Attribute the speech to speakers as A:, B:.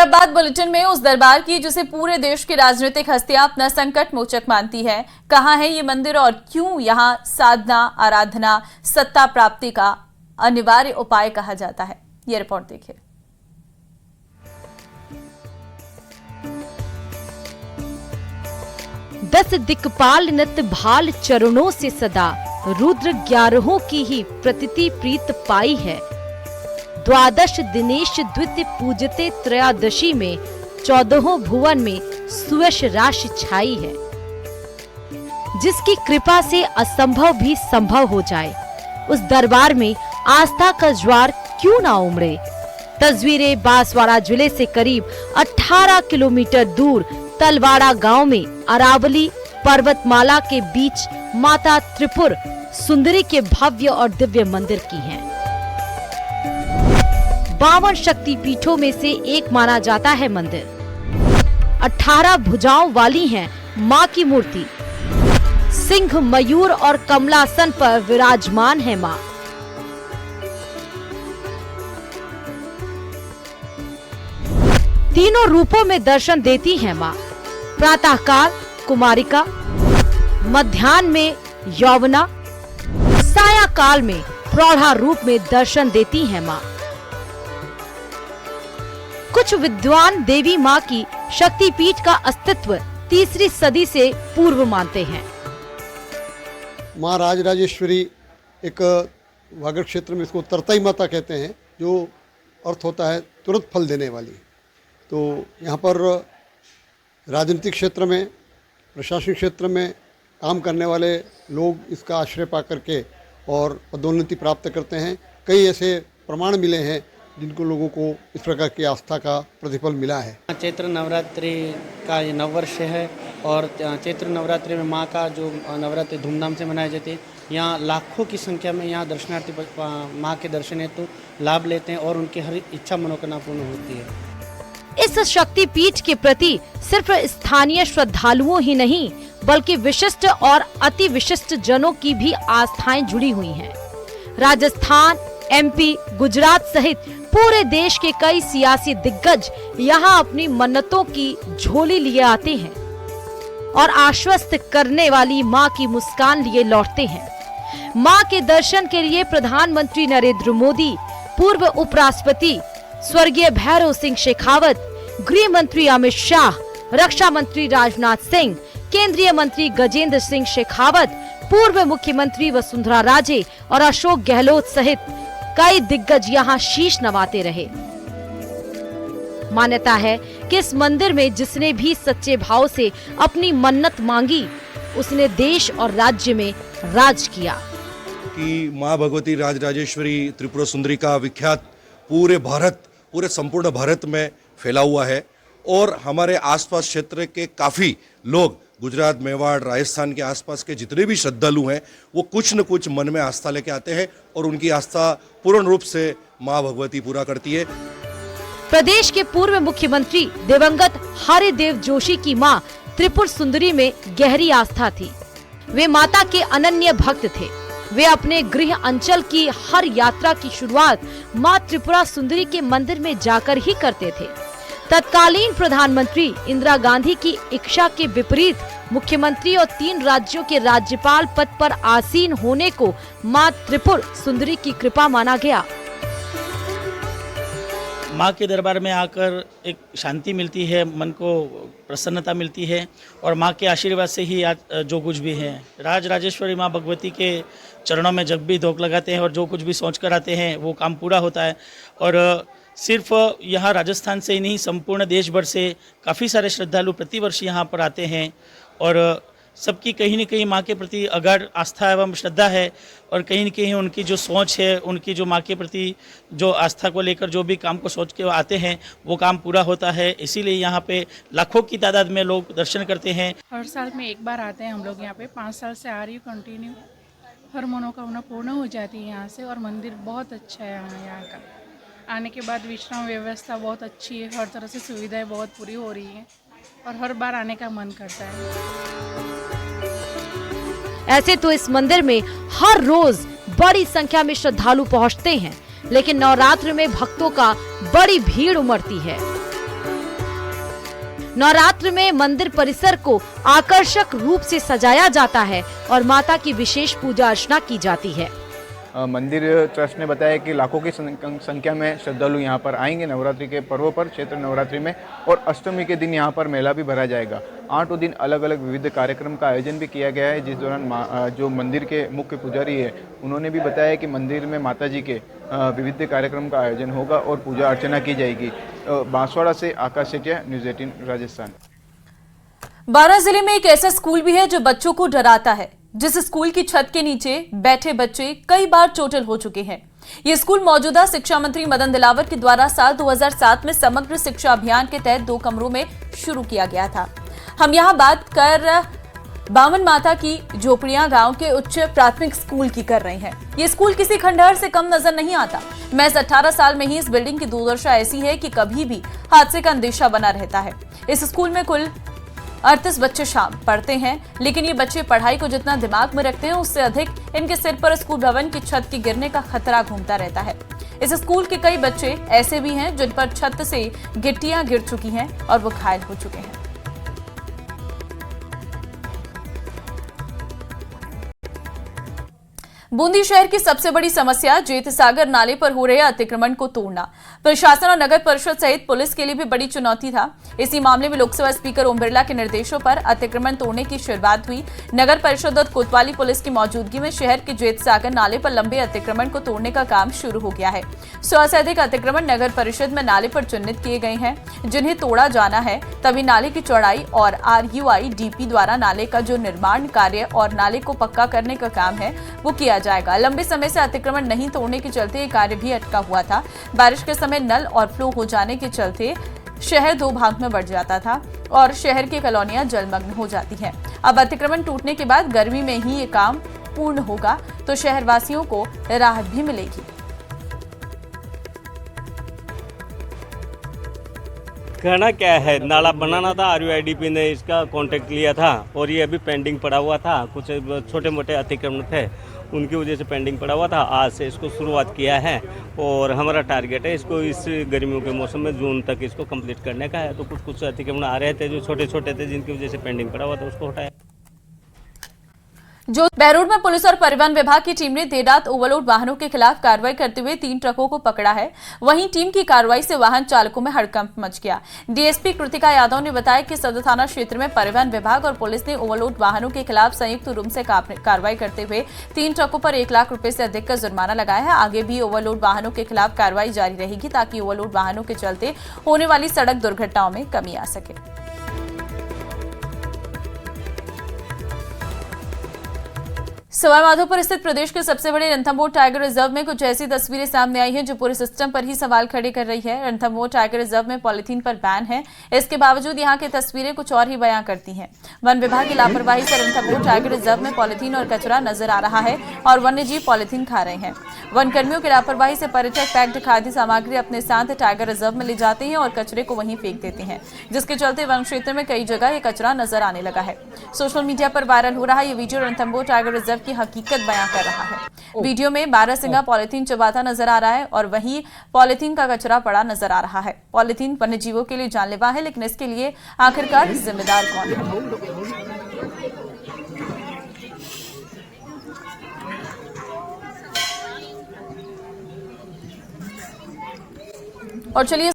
A: अब बात बुलेटिन में उस दरबार की जिसे पूरे देश की राजनीतिक हस्तियां अपना संकट मोचक मानती है। कहां है ये मंदिर और क्यों यहां साधना आराधना सत्ता प्राप्ति का अनिवार्य उपाय कहा जाता है, ये रिपोर्ट देखिए।
B: दस दिक्पाल नित भाल चरणों से सदा रुद्र 11 की ही प्रतीति प्रीत पाई है। द्वादश दिनेश द्वितीय पूजते त्रयोदशी में 14 भुवन में सुयश राशि छाई है। जिसकी कृपा से असंभव भी संभव हो जाए, उस दरबार में आस्था का ज्वार क्यों ना उमड़े। तस्वीरें बांसवाड़ा जिले से करीब 18 किलोमीटर दूर तलवाड़ा गांव में अरावली पर्वतमाला के बीच माता त्रिपुर सुंदरी के भव्य और दिव्य मंदिर की हैं। 52 शक्ति पीठों में से एक माना जाता है मंदिर। 18 भुजाओं वाली है मां की मूर्ति। सिंह, मयूर और कमलासन पर विराजमान है मां। तीनों रूपों में दर्शन देती है मां। प्रातःकाल कुमारिका, मध्याह्न में यौवना, साया काल में प्रौढ़ा रूप में दर्शन देती है मां। कुछ विद्वान देवी मां की शक्तिपीठ का अस्तित्व 3री सदी से पूर्व मानते हैं।
C: मां राजराजेश्वरी एक वागड़ क्षेत्र में इसको तरताई माता कहते हैं, जो अर्थ होता है तुरंत फल देने वाली। तो यहाँ पर राजनीतिक क्षेत्र में, प्रशासनिक क्षेत्र में काम करने वाले लोग इसका आश्रय पा करके और पदोन्नति प्राप्त करते हैं। कई ऐसे प्रमाण मिले हैं जिनको लोगों को इस प्रकार की आस्था का प्रतिफल मिला है।
D: चैत्र नवरात्रि का ये नववर्ष है और चैत्र नवरात्रि में माँ का जो नवरात्रि धूमधाम से मनाए जाते हैं। यहाँ लाखों की संख्या में यहाँ दर्शनार्थी माँ के दर्शन हेतु लाभ लेते हैं और उनकी हर इच्छा मनोकामना पूर्ण होती है।
B: इस शक्तिपीठ के प्रति सिर्फ स्थानीय श्रद्धालुओं ही नहीं बल्कि विशिष्ट और अति विशिष्ट जनों की भी आस्थाएं जुड़ी हुई हैं। राजस्थान, MP, गुजरात सहित पूरे देश के कई सियासी दिग्गज यहाँ अपनी मन्नतों की झोली लिए आते हैं और आश्वस्त करने वाली मां की मुस्कान लिए लौटते हैं। मां के दर्शन के लिए प्रधानमंत्री नरेंद्र मोदी, पूर्व उपराष्ट्रपति स्वर्गीय भैरव सिंह शेखावत, गृह मंत्री अमित शाह, रक्षा मंत्री राजनाथ सिंह, केंद्रीय मंत्री गजेंद्र सिंह शेखावत, पूर्व मुख्यमंत्री वसुंधरा राजे और अशोक गहलोत सहित कई दिग्गज यहाँ शीश नवाते रहे। मान्यता है कि इस मंदिर में जिसने भी सच्चे भाव से अपनी मन्नत मांगी, उसने देश और राज्य में राज किया।
E: कि माँ भगवती राजराजेश्वरी त्रिपुरा सुंदरी का विख्यात पूरे संपूर्ण भारत में फैला हुआ है और हमारे आसपास क्षेत्र के काफ़ी लोग, गुजरात, मेवाड़, राजस्थान के आसपास के जितने भी श्रद्धालु हैं, वो कुछ न कुछ मन में आस्था लेके आते हैं और उनकी आस्था पूर्ण रूप से माँ भगवती पूरा करती है।
B: प्रदेश के पूर्व मुख्यमंत्री दिवंगत हरिदेव जोशी की मां त्रिपुर सुंदरी में गहरी आस्था थी। वे माता के अनन्य भक्त थे। वे अपने गृह अंचल की हर यात्रा की शुरुआत मां त्रिपुरा सुंदरी के मंदिर में जाकर ही करते थे। तत्कालीन प्रधानमंत्री इंदिरा गांधी की इच्छा के विपरीत मुख्यमंत्री और 3 राज्यों के राज्यपाल पद पर आसीन होने को मां त्रिपुर सुंदरी की कृपा माना गया।
D: माँ के दरबार में आकर एक शांति मिलती है, मन को प्रसन्नता मिलती है और माँ के आशीर्वाद से ही आज जो कुछ भी है। राजराजेश्वरी माँ भगवती के चरणों में जब भी धोख लगाते हैं और जो कुछ भी सोच कर आते हैं वो काम पूरा होता है। और सिर्फ यहाँ राजस्थान से ही नहीं, संपूर्ण देश भर से काफ़ी सारे श्रद्धालु प्रतिवर्ष यहाँ पर आते हैं और सबकी कहीं न कहीं माँ के प्रति अगाध आस्था एवं श्रद्धा है और कहीं न कहीं उनकी जो सोच है, उनकी जो माँ के प्रति जो आस्था को लेकर जो भी काम को सोच के आते हैं वो काम पूरा होता है। इसीलिए यहाँ पे लाखों की तादाद में लोग दर्शन करते हैं।
F: हर साल में एक बार आते हैं हम लोग यहाँ पे। 5 साल से आ रही हूँ कंटिन्यू। हर मनोकामना पूर्ण हो जाती है यहाँ से और मंदिर बहुत अच्छा है यहाँ का। आने के बाद विश्राम व्यवस्था बहुत अच्छी है, हर तरह से सुविधाएं बहुत पूरी हो रही हैं और हर बार आने का मन करता है।
B: ऐसे तो इस मंदिर में हर रोज बड़ी संख्या में श्रद्धालु पहुंचते हैं, लेकिन नवरात्र में भक्तों का बड़ी भीड़ उमड़ती है। नवरात्र में मंदिर परिसर को आकर्षक रूप से सजाया जाता है और माता की विशेष पूजा अर्चना की जाती है।
G: मंदिर ट्रस्ट ने बताया कि लाखों की संख्या में श्रद्धालु यहाँ पर आएंगे नवरात्रि के पर्व पर, चैत्र नवरात्रि में, और अष्टमी के दिन यहाँ पर मेला भी भरा जाएगा। 8 दिन अलग अलग विविध कार्यक्रम का आयोजन भी किया गया है, जिस दौरान जो मंदिर के मुख्य पुजारी है उन्होंने भी बताया कि मंदिर में माता जी के विविध कार्यक्रम का आयोजन होगा और पूजा अर्चना की जाएगी। बांसवाड़ा से आकाश सेठिया, न्यूज़ 18 राजस्थान।
A: बारां जिले में एक ऐसा स्कूल भी है जो बच्चों को डराता है, जिस स्कूल की छत के नीचे बैठे बच्चे कई बार चोटिल हो चुके हैं। ये स्कूल मौजूदा शिक्षा मंत्री मदन दिलावर के द्वारा साल 2007 में समग्र शिक्षा अभियान के तहत 2 कमरों में शुरू किया गया था। हम यहाँ बात कर बावन माता की झोपड़ियां गांव के उच्च प्राथमिक स्कूल की कर रहे हैं। ये स्कूल किसी खंडहर से कम नजर नहीं आता। महज 18 साल में ही इस बिल्डिंग की दुर्दशा ऐसी है कि कभी भी हादसे का अंदेशा बना रहता है। इस स्कूल में कुल 38 बच्चे पढ़ते हैं, लेकिन ये बच्चे पढ़ाई को जितना दिमाग में रखते हैं उससे अधिक इनके सिर पर स्कूल भवन की छत के गिरने का खतरा घूमता रहता है। इस स्कूल के कई बच्चे ऐसे भी हैं जिन पर छत से गिट्टियां गिर चुकी हैं और वो घायल हो चुके हैं। बूंदी शहर की सबसे बड़ी समस्या जेतसागर नाले पर हो रहे अतिक्रमण को तोड़ना प्रशासन और नगर परिषद सहित पुलिस के लिए भी बड़ी चुनौती था। इसी मामले में लोकसभा स्पीकर ओम बिरला के निर्देशों पर अतिक्रमण तोड़ने की शुरुआत हुई। नगर परिषद और कोतवाली पुलिस की मौजूदगी में शहर के जेतसागर नाले पर लंबे अतिक्रमण को तोड़ने का काम शुरू हो गया है। 100 से अधिक अतिक्रमण नगर परिषद में नाले पर चिन्हित किए गए हैं, जिन्हें तोड़ा जाना है। तभी नाले की चौड़ाई और RUIDP द्वारा नाले का जो निर्माण कार्य और नाले को पक्का करने का काम है वो किया जाएगा। लंबे समय से अतिक्रमण नहीं तोड़ने के चलते ये कार्य भी अटका हुआ था। बारिश के समय नल और फ्लो हो जाने के चलते शहर 2 भाग में बढ़ जाता था और शहर की कॉलोनियां जलमग्न हो जाती हैं। अब अतिक्रमण टूटने के बाद गर्मी में ही ये काम पूर्ण होगा तो शहरवासियों को राहत भी मिलेगी।
H: कहना क्या है, नाला बनाना था, RUIDP ने इसका कॉन्ट्रैक्ट लिया था और ये अभी पेंडिंग पड़ा हुआ था। कुछ छोटे मोटे अतिक्रमण थे, उनकी वजह से पेंडिंग पड़ा हुआ था। आज से इसको शुरुआत किया है और हमारा टारगेट है इसको इस गर्मियों के मौसम में जून तक इसको कंप्लीट करने का है। तो कुछ अतिक्रमण आ रहे थे जो छोटे छोटे थे, जिनकी वजह से पेंडिंग पड़ा हुआ था, उसको हटाया।
A: जो बहरोड में पुलिस और परिवहन विभाग की टीम ने देर रात ओवरलोड वाहनों के खिलाफ कार्रवाई करते हुए 3 ट्रकों को पकड़ा है। वहीं टीम की कार्रवाई से वाहन चालकों में हड़कंप मच गया। डीएसपी कृतिका यादव ने बताया कि सदर थाना क्षेत्र में परिवहन विभाग और पुलिस ने ओवरलोड वाहनों के खिलाफ संयुक्त रूप से कार्रवाई करते हुए 3 ट्रकों पर 1 लाख रुपए से अधिक का जुर्माना लगाया है। आगे भी ओवरलोड वाहनों के खिलाफ कार्रवाई जारी रहेगी ताकि ओवरलोड वाहनों के चलते होने वाली सड़क दुर्घटनाओं में कमी आ सके। सवाईमाधोपुर स्थित प्रदेश के सबसे बड़े रणथंभौर टाइगर रिजर्व में कुछ ऐसी तस्वीरें सामने आई हैं जो पूरे सिस्टम पर ही सवाल खड़े कर रही है। रणथंभौर टाइगर रिजर्व में पॉलीथीन पर बैन है, इसके बावजूद यहां की तस्वीरें कुछ और ही बयां करती हैं। वन विभाग की लापरवाही से रणथंभौर टाइगर रिजर्व में पॉलीथीन और कचरा नजर आ रहा है और वन्यजीव पॉलीथीन खा रहे हैं। वन कर्मियों की लापरवाही से पर्यटक पैक्ड खाद्य सामग्री अपने साथ टाइगर रिजर्व में ले जाते हैं और कचरे को वहीं फेंक देते हैं, जिसके चलते वन क्षेत्र में कई जगह ये कचरा नजर आने लगा है। सोशल मीडिया पर वायरल हो रहा ये वीडियो रणथंभौर टाइगर रिजर्व की हकीकत बयां कर रहा है। वीडियो में बारहसिंगा पॉलीथीन चबाता नजर आ रहा है और वहीं पॉलीथीन का कचरा पड़ा नजर आ रहा है। पॉलीथीन वन्यजीवों के लिए जानलेवा है, लेकिन इसके लिए आखिरकार जिम्मेदार कौन है? और चलिए